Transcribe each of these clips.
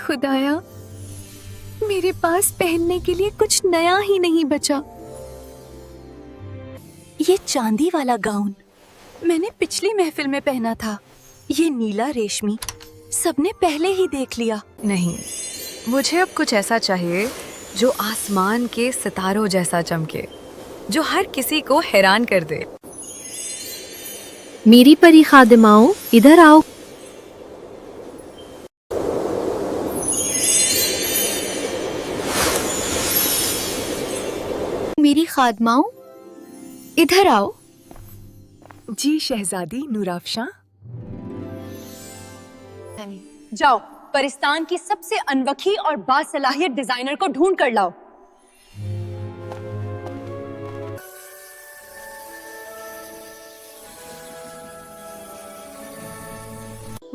खुदाया, मेरे पास पहनने के लिए कुछ नया ही नहीं बचा। ये चांदी वाला गाउन मैंने पिछली महफिल में पहना था। ये नीला रेशमी सबने पहले ही देख लिया। नहीं, मुझे अब कुछ ऐसा चाहिए जो आसमान के सितारों जैसा चमके, जो हर किसी को हैरान कर दे। मेरी परी खादिमाओं, इधर आओ। मेरी खादमाओं, इधर आओ। जी शहजादी नूराफशां। जाओ, परिस्तान की सबसे अनवखी और बासलाहियत डिजाइनर को ढूंढ कर लाओ।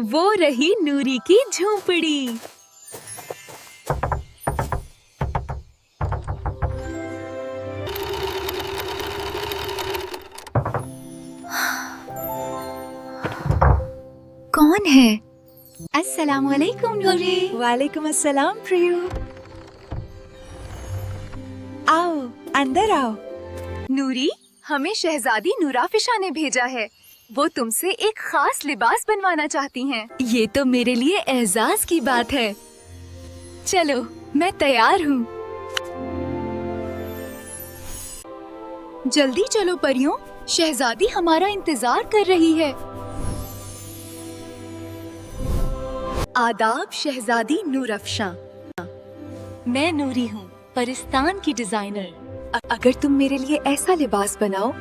वो रही नूरी की झोंपड़ी। कौन है? अस्सलाम वालेकुम नूरी। वालेकुम अस्सलाम प्रियो। आओ, अंदर आओ। नूरी, हमें शहजादी नूराफिशा ने भेजा है। वो तुमसे एक खास लिबास बनवाना चाहती हैं। ये तो मेरे लिए एहसास की बात है। चलो, मैं तैयार हूँ। जल्दी चलो परियों, शहजादी हमारा इंतजार कर रही है। आदाब शहजादी नूराफशां। मैं नूरी हूँ, परिस्तान की डिजाइनर। अगर तुम मेरे लिए ऐसा लिबास बनाओ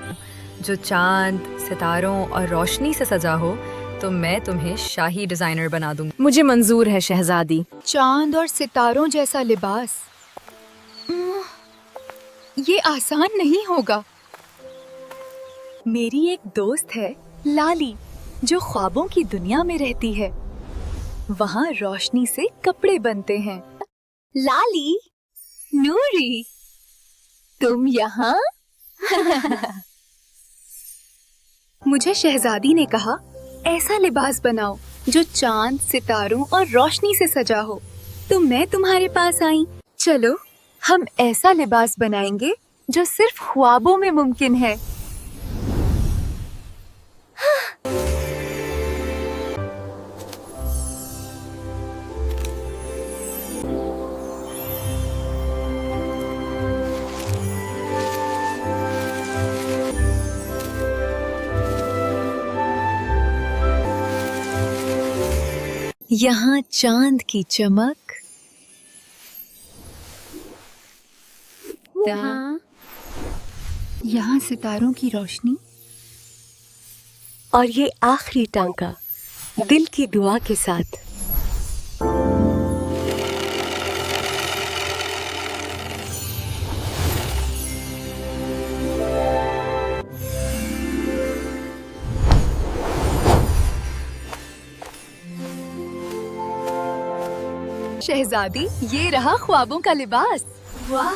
जो चांद, सितारों और रोशनी से सजा हो, तो मैं तुम्हें शाही डिजाइनर बना दूंगी। मुझे मंजूर है शहजादी। चांद और सितारों जैसा लिबास, ये आसान नहीं होगा। मेरी एक दोस्त है लाली, जो ख्वाबों की दुनिया में रहती है। वहाँ रोशनी से कपड़े बनते हैं। लाली, नूरी, तुम यहाँ? मुझे शहजादी ने कहा ऐसा लिबास बनाओ जो चांद, सितारों और रोशनी से सजा हो, तो मैं तुम्हारे पास आई। चलो, हम ऐसा लिबास बनाएंगे जो सिर्फ ख्वाबों में मुमकिन है। यहाँ चांद की चमक, यहाँ सितारों की रोशनी, और ये आखिरी टांका दिल की दुआ के साथ। शहजादी, ये रहा ख्वाबों का लिबास। वाह,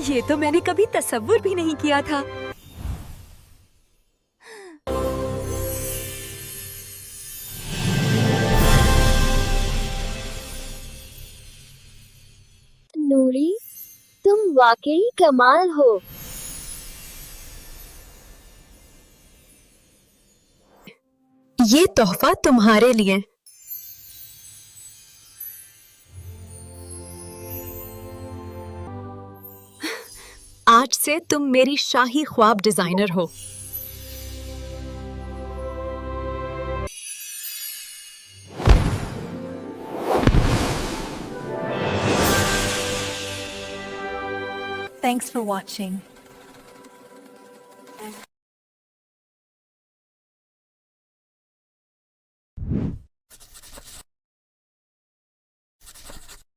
ये तो मैंने कभी तसव्वुर भी नहीं किया था। नूरी, तुम वाकई कमाल हो। ये तोहफा तुम्हारे लिए। आज से तुम मेरी शाही ख्वाब डिजाइनर हो। Thanks for watching.